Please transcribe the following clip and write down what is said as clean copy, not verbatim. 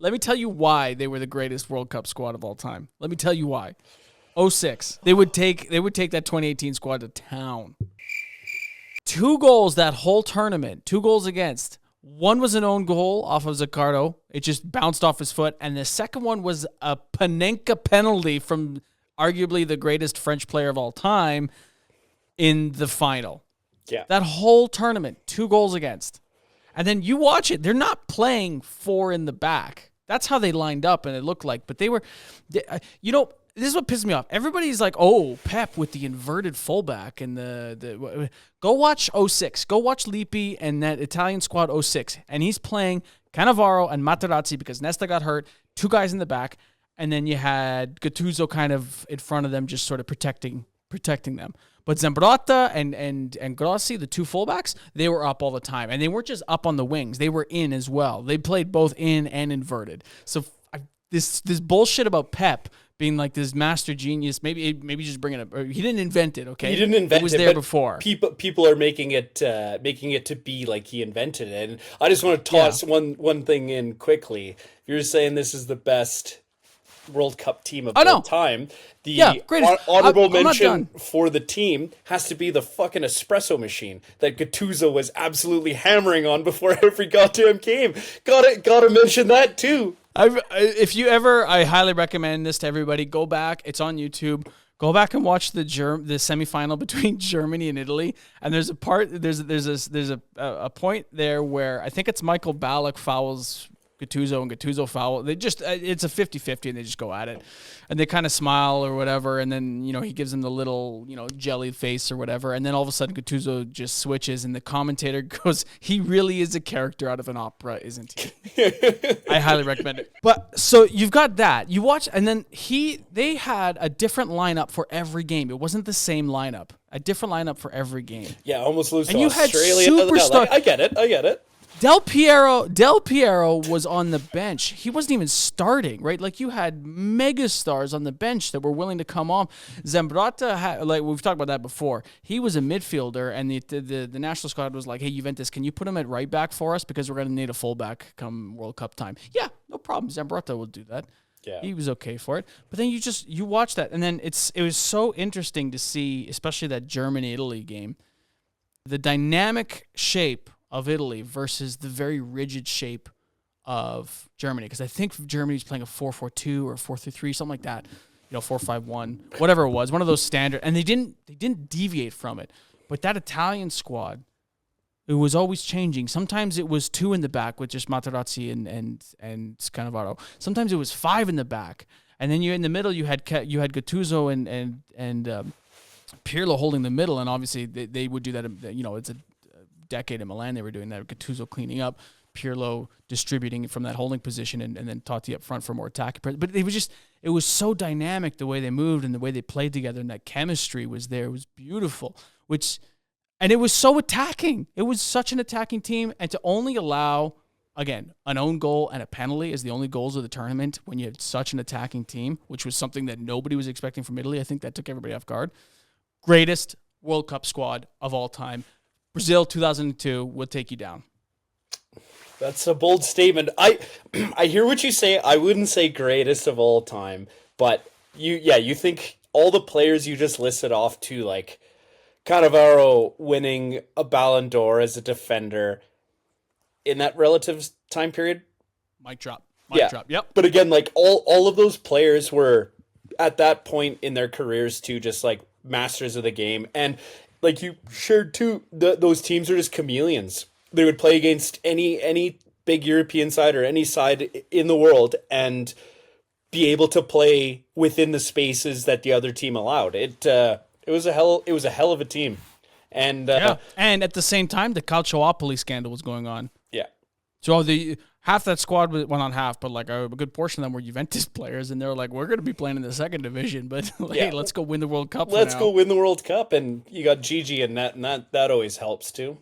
Let me tell you why they were the greatest World Cup squad of all time. Let me tell you why. '06. They would take that 2018 squad to town. 2 goals that whole tournament. 2 goals against. One was an own goal off of Zaccardo. It just bounced off his foot. And the second one was a Panenka penalty from arguably the greatest French player of all time in the final. Yeah. That whole tournament, 2 goals against. And then you watch it. They're not playing 4 in the back. That's how they lined up, and it looked like. But they were, this is what pisses me off. Everybody's like, oh, Pep with the inverted fullback and the go watch '06. Go watch Lippi and that Italian squad '06. And he's playing Cannavaro and Materazzi because Nesta got hurt. 2 guys in the back. And then you had Gattuso kind of in front of them, just sort of protecting them. But Zambrotta and Grossi, the 2 fullbacks, they were up all the time. And they weren't just up on the wings. They were in as well. They played both in and inverted. So this bullshit about Pep being like this master genius, maybe just bring it up. He didn't invent it, okay? He didn't invent it. It was there before. People are making it to be like he invented it. And I just want to toss one thing in quickly. If you're saying this is the best World Cup team of all time, the honorable mention for the team has to be the fucking espresso machine that Gattuso was absolutely hammering on before every goddamn game. Gotta mention that too. I highly recommend this to everybody. Go back. It's on YouTube. Go back and watch the semifinal between Germany and Italy. And there's a point there where I think it's Michael Ballack fouls Gattuso and Gattuso foul. They just it's a 50-50 and they just go at it. And they kind of smile or whatever, and then he gives them the little, jelly face or whatever, and then all of a sudden Gattuso just switches and the commentator goes, "He really is a character out of an opera, isn't he?" I highly recommend it. But so you've got that. You watch, and then they had a different lineup for every game. It wasn't the same lineup. A different lineup for every game. Yeah, almost lose and to you Australia. Had superstar. I get it. Del Piero was on the bench. He wasn't even starting, right? Like you had mega stars on the bench that were willing to come off. Zambrotta, like we've talked about that before. He was a midfielder, and the national squad was like, "Hey, Juventus, can you put him at right back for us because we're going to need a fullback come World Cup time?" Yeah, no problem. Zambrotta will do that. Yeah. He was okay for it. But then you watch that, and then it was so interesting to see, especially that Germany-Italy game, the dynamic shape of Italy versus the very rigid shape of Germany. Because I think Germany's playing a 4-4-2 or a 4-3-3, something like that. 4-5-1, whatever it was, one of those standard. And they didn't deviate from it. But that Italian squad, it was always changing. Sometimes it was 2 in the back with just Materazzi and Cannavaro. Sometimes it was 5 in the back. And then in the middle you had Gattuso and Pirlo holding the middle. And obviously they would do that. It's a decade in Milan they were doing that. Gattuso cleaning up, Pirlo distributing from that holding position, and then Totti up front for more attack. But it was so dynamic the way they moved and the way they played together, and that chemistry was there. It was beautiful. And it was so attacking. It was such an attacking team, and to only allow, again, an own goal and a penalty as the only goals of the tournament when you had such an attacking team, which was something that nobody was expecting from Italy. I think that took everybody off guard. Greatest World Cup squad of all time. Brazil 2002 will take you down. That's a bold statement. I hear what you say. I wouldn't say greatest of all time, but you think all the players you just listed off to, like Cannavaro winning a Ballon d'Or as a defender in that relative time period. Mic drop. Yep. But again, like all of those players were at that point in their careers too, just like masters of the game. And like you shared too, those teams are just chameleons. They would play against any big European side or any side in the world and be able to play within the spaces that the other team allowed. It was a hell of a team. And and at the same time, the Calciopoli scandal was going on. Yeah. So half that squad was, well, not half, but like a good portion of them were Juventus players, and they were like, "We're going to be playing in the second division, but hey, let's go win the World Cup. Let's go win the World Cup." And you got Gigi in that, and that always helps too.